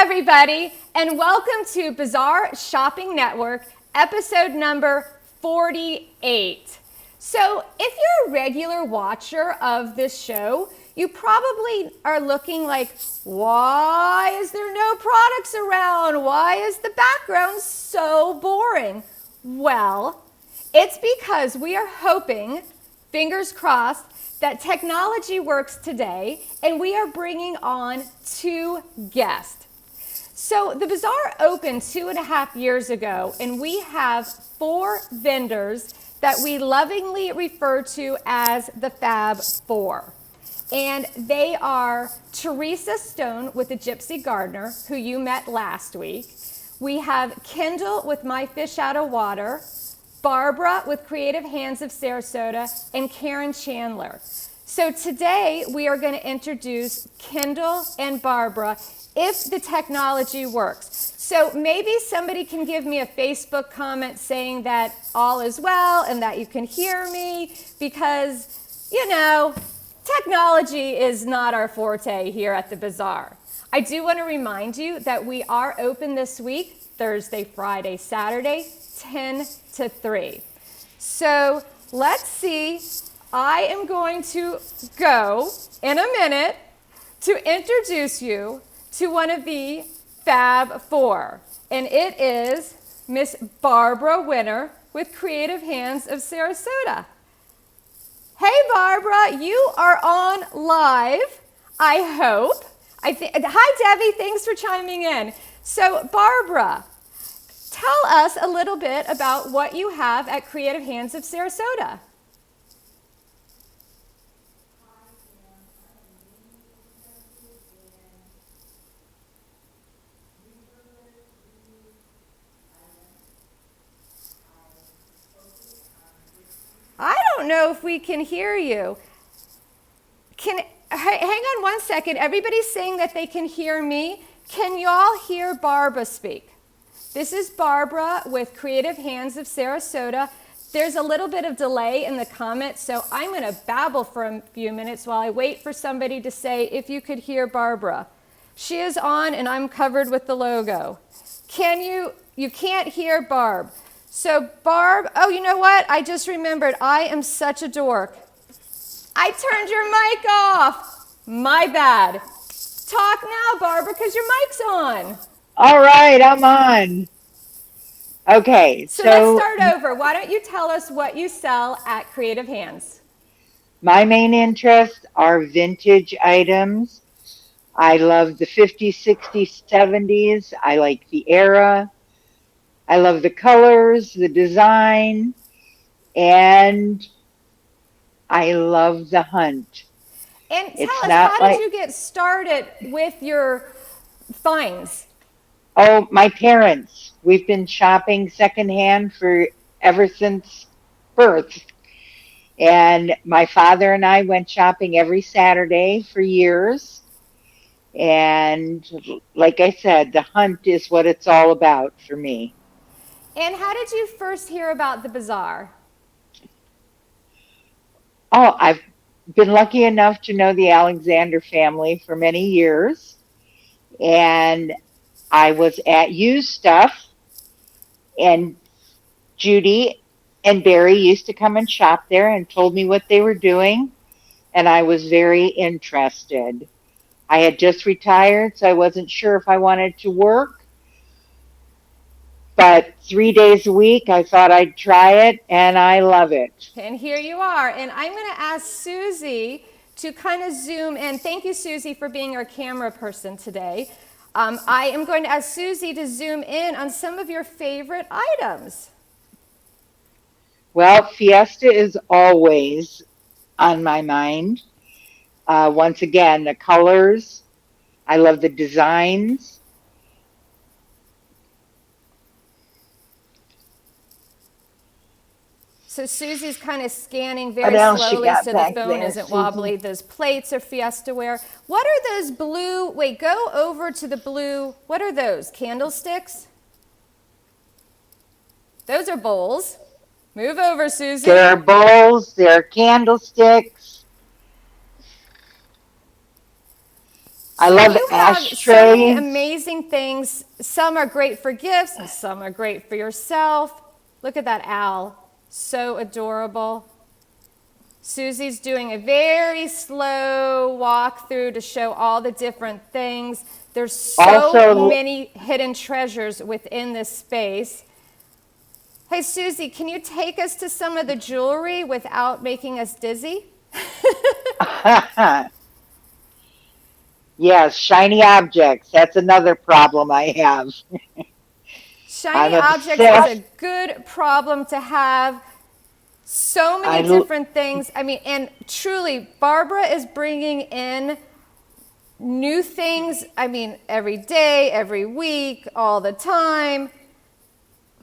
everybody, and welcome to Bazaar Shopping Network, episode number 48. So, if you're a regular watcher of this show, you probably are looking like, why is there no products around? Why is the background so boring? Well, it's because we are hoping, fingers crossed, that technology works today, and we are bringing on two guests. So the Bazaar opened 2.5 years ago, and we have 4 vendors that we lovingly refer to as the Fab Four. And they are Teresa Stone with the Gypsy Gardener, who you met last week. We have Kendall with My Fish Out of Water, Barbara with Creative Hands of Sarasota, and Karen Chandler. So today we are going to introduce Kendall and Barbara if the technology works. So maybe somebody can give me a Facebook comment saying that all is well and that you can hear me, because, you know, technology is not our forte here at the Bazaar. I do want to remind you that we are open this week, Thursday, Friday, Saturday, 10 to 3. So let's see. I am going to go in a minute to introduce you to one of the Fab Four. And it is Miss Barbara Winter with Creative Hands of Sarasota. Hey, Barbara, you are on live, I hope. Hi, Debbie, thanks for chiming in. So, Barbara, tell us a little bit about what you have at Creative Hands of Sarasota. I don't know if we can hear you. Hang on one second. Everybody's saying that they can hear me. Can y'all hear Barbara speak? This is Barbara with Creative Hands of Sarasota. There's a little bit of delay in the comments, so I'm going to babble for a few minutes while I wait for somebody to say if you could hear Barbara. She is on and I'm covered with the logo. You can't hear Barb. So Barb, oh, you know what? I just remembered, I am such a dork. I turned your mic off. My bad. Talk now, Barbara, because your mic's on. All right, I'm on. Okay, so let's start over. Why don't you tell us what you sell at Creative Hands? My main interests are vintage items. I love the 50s, 60s, 70s. I like the era. I love the colors, the design, and I love the hunt. And tell us, how did you get started with your finds? Oh, my parents. We've been shopping secondhand ever since birth. And my father and I went shopping every Saturday for years. And like I said, the hunt is what it's all about for me. And how did you first hear about the Bazaar? Oh, I've been lucky enough to know the Alexander family for many years. And I was at Used Stuff, and Judy and Barry used to come and shop there and told me what they were doing. And I was very interested. I had just retired, so I wasn't sure if I wanted to work. But 3 days a week, I thought I'd try it, and I love it. And here you are. And I'm going to ask Susie to kind of zoom in. Thank you, Susie, for being our camera person today. I am going to ask Susie to zoom in on some of your favorite items. Well, Fiesta is always on my mind. Once again, the colors. I love the designs. So Susie's kind of scanning very slowly so the phone isn't wobbly. Those plates are Fiesta ware. What are those blue? Wait, go over to the blue. What are those? Candlesticks? Those are bowls. Move over, Susie. They're bowls. They're candlesticks. I So love you have so many ashtrays. amazing things. Some are great for gifts, some are great for yourself. Look at that owl. So adorable. Susie's doing a very slow walkthrough to show all the different things. There's so Also, many hidden treasures within this space. Hey, Susie, can you take us to some of the jewelry without making us dizzy? yes, shiny objects. That's another problem I have. I'm Shiny objects is a obsessed. good problem to have. So I many different things. I mean, and truly, Barbara is bringing in new things. I mean, every day, every week, all the time.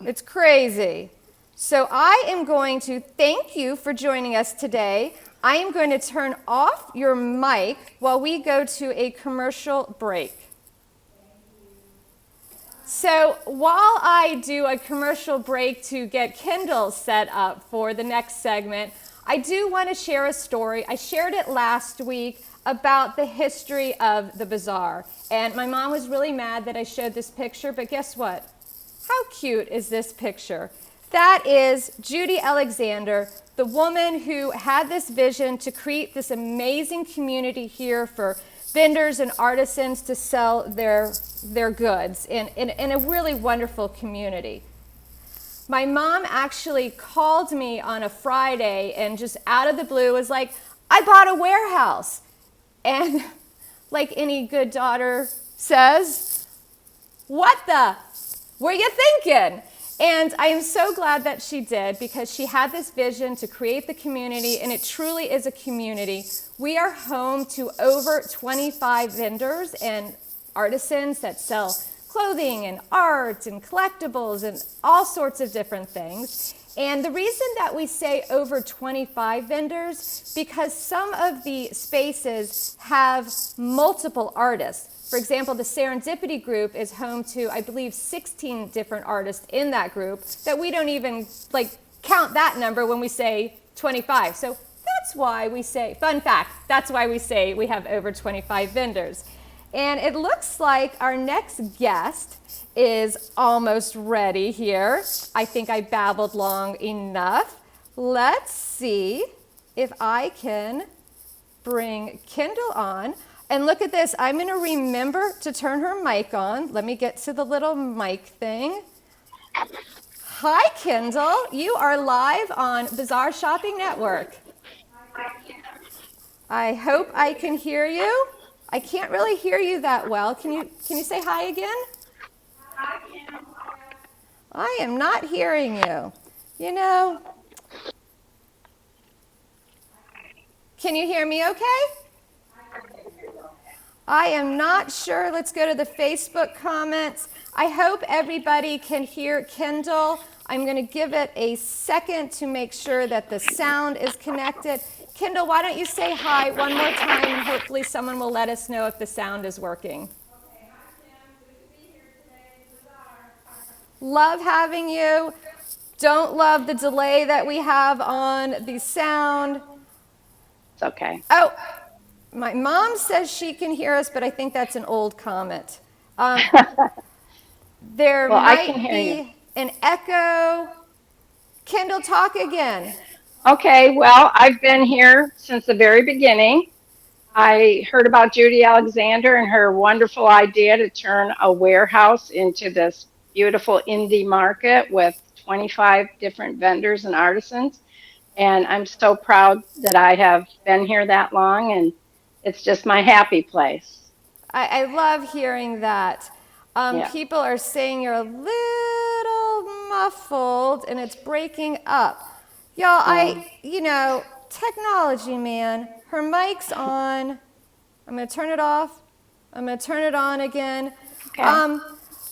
It's crazy. So I am going to thank you for joining us today. I am going to turn off your mic while we go to a commercial break. So while I do a commercial break to get Kendall set up for the next segment, I do want to share a story. I shared it last week about the history of the bazaar. And my mom was really mad that I showed this picture, but guess what? How cute is this picture? That is Judy Alexander, the woman who had this vision to create this amazing community here for vendors and artisans to sell their goods in a really wonderful community. My mom actually called me on a Friday and just out of the blue was like, I bought a warehouse. And like any good daughter says, what the? Were you thinking? And I am so glad that she did because she had this vision to create the community, and it truly is a community. We are home to over 25 vendors and artisans that sell clothing and art and collectibles and all sorts of different things. And the reason that we say over 25 vendors, because some of the spaces have multiple artists. For example, the Serendipity group is home to, I believe, 16 different artists in that group that we don't even count that number when we say 25. So that's why we say, fun fact, that's why we say we have over 25 vendors. And it looks like our next guest is almost ready here. I think I babbled long enough. Let's see if I can bring Kendall on. And look at this, I'm gonna remember to turn her mic on. Let me get to the little mic thing. Hi, Kendall. You are live on Bazaar Shopping Network. I hope I can hear you. I can't really hear you that well. Can you say hi again? I am not hearing you. You know, can you hear me okay? I am not sure. Let's go to the Facebook comments. I hope everybody can hear Kendall. I'm going to give it a second to make sure that the sound is connected. Kendall, why don't you say hi one more time and hopefully someone will let us know if the sound is working. Okay, hi Kim. Good to be here today. Bazaar. Love having you. Don't love the delay that we have on the sound. It's okay. Oh, my mom says she can hear us, but I think that's an old comment. There Well, I might can hear you. be an echo. Kendall, talk again. Okay, well, I've been here since the very beginning. I heard about Judy Alexander and her wonderful idea to turn a warehouse into this beautiful indie market with 25 different vendors and artisans. And I'm so proud that I have been here that long, and it's just my happy place. I love hearing that. Yeah. People are saying you're a little muffled and it's breaking up. Y'all, Um, technology, man. Her mic's on. I'm going to turn it off. I'm going to turn it on again. okay.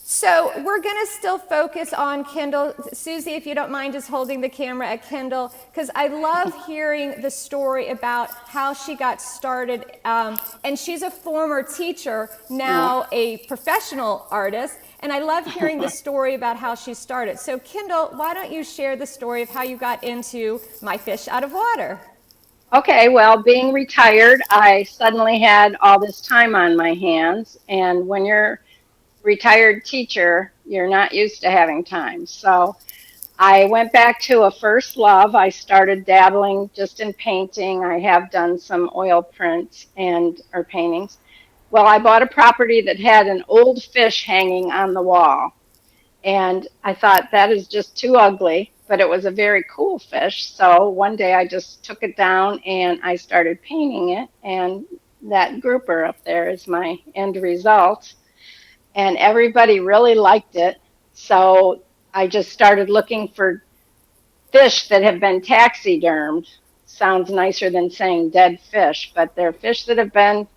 So we're going to still focus on Kendall. Susie, if you don't mind just holding the camera at Kendall, because I love hearing the story about how she got started. And she's a former teacher, now a professional artist. And I love hearing the story about how she started. So Kendall, why don't you share the story of how you got into My Fish Out of Water? Okay, well, being retired, I suddenly had all this time on my hands. And when you're a retired teacher, you're not used to having time. So I went back to a first love. I started dabbling just in painting. I have done some oil prints and or paintings. Well, I bought a property that had an old fish hanging on the wall. And I thought that is just too ugly, but it was a very cool fish. So one day I just took it down and I started painting it. And that grouper up there is my end result. And everybody really liked it. So I just started looking for fish that have been taxidermed. Sounds nicer than saying dead fish, but they're fish that have been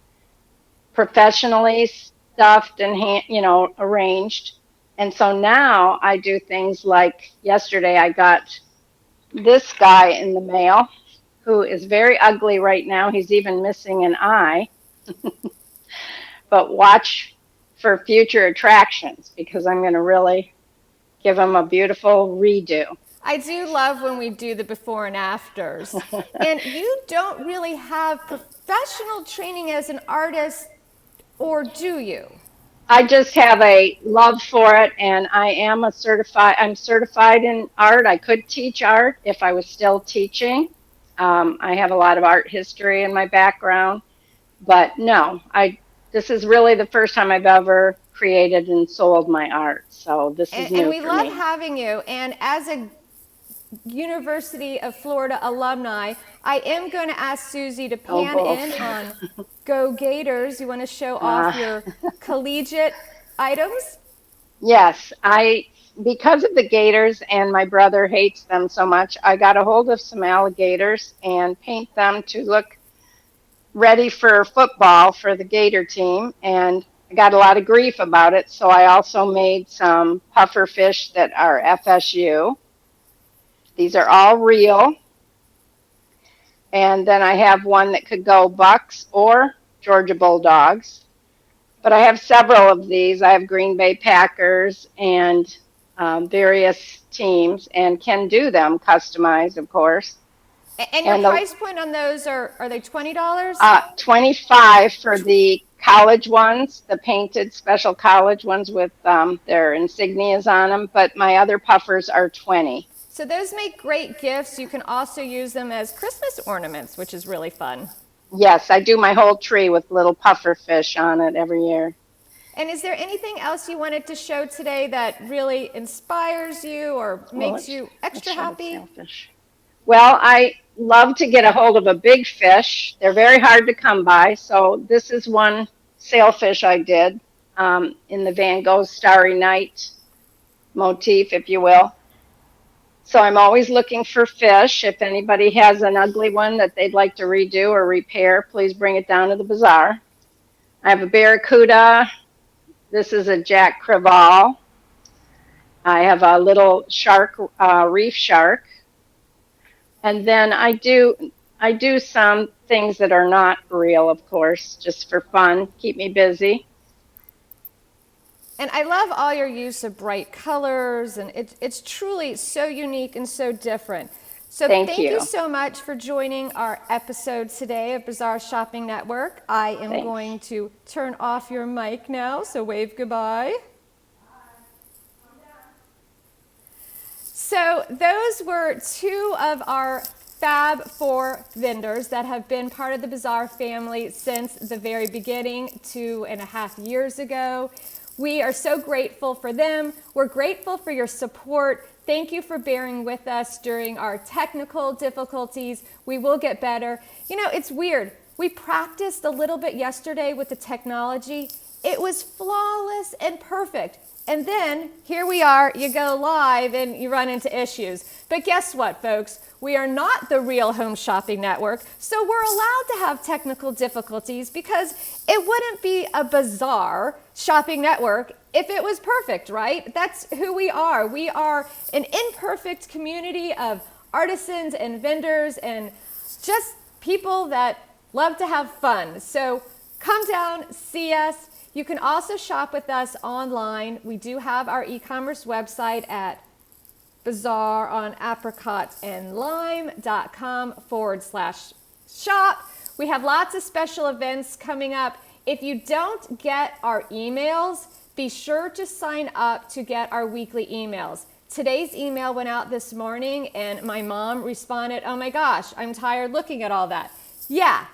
professionally stuffed and arranged. And so now I do things like yesterday I got this guy in the mail who is very ugly right now. He's even missing an eye, but watch for future attractions because I'm going to really give him a beautiful redo. I do love when we do the before and afters. And you don't really have professional training as an artist, or do you? I just have a love for it, and I'm certified in art. I could teach art if I was still teaching. I have a lot of art history in my background, but no, this is really the first time I've ever created and sold my art. So this is And new we for love me. having you. And as a University of Florida alumni, I am going to ask Susie to Oh, pan both. in on Go Gators. You want to show off Uh, your collegiate items? yes, because of the gators and my brother hates them so much, I got a hold of some alligators and paint them to look ready for football for the Gator team, and I got a lot of grief about it. So I also made some puffer fish that are FSU. These are all real. And then I have one that could go Bucks or Georgia Bulldogs. But I have several of these. I have Green Bay Packers and various teams, and can do them customized, of course. And your And the price point on those are they $20? 25 for the college ones, the painted special college ones with their insignias on them, but my other puffers are 20. So those make great gifts. You can also use them as Christmas ornaments, which is really fun. Yes, I do my whole tree with little puffer fish on it every year. And is there anything else you wanted to show today that really inspires you or Well, makes you let's extra show the happy? sailfish. Well, I love to get a hold of a big fish. They're very hard to come by. So this is one sailfish I did in the Van Gogh Starry Night motif, if you will. So I'm always looking for fish. If anybody has an ugly one that they'd like to redo or repair, please bring it down to the bazaar. I have a barracuda. This is a Jack Crevalle. I have a little shark, reef shark. And then I do some things that are not real, of course, just for fun, keep me busy. And I love all your use of bright colors, and it's truly so unique and so different. So Thank thank you you. so much for joining our episode today of Bazaar Shopping Network. I am Thanks. going to turn off your mic now, so wave goodbye. So those were two of our Fab 4 vendors that have been part of the Bazaar family since the very beginning, 2.5 years ago. We are so grateful for them. We're grateful for your support. Thank you for bearing with us during our technical difficulties. We will get better. You know, it's weird. We practiced a little bit yesterday with the technology. It was flawless and perfect. And then here we are, you go live and you run into issues. But guess what, folks? We are not the real home shopping network, so we're allowed to have technical difficulties because it wouldn't be a Bazaar shopping network if it was perfect, right? That's who we are. We are an imperfect community of artisans and vendors and just people that love to have fun. So come down, see us. You can also shop with us online. We do have our e-commerce website at bazaaronApricotandlime.com/shop. shop. We have lots of special events coming up. If you don't get our emails, be sure to sign up to get our weekly emails. Today's email went out this morning and my mom responded, "Oh my gosh, I'm tired looking at all that." Yeah,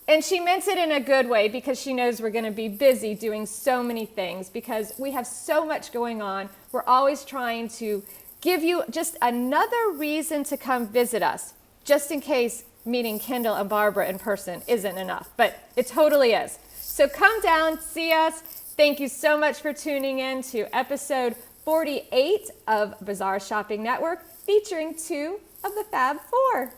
and she meant it in a good way because she knows we're going to be busy doing so many things because we have so much going on. We're always trying to give you just another reason to come visit us, just in case meeting Kendall and Barbara in person isn't enough, but it totally is. So come down, see us. Thank you so much for tuning in to episode 48 of Bazaar Shopping Network, featuring 2 of the Fab 4.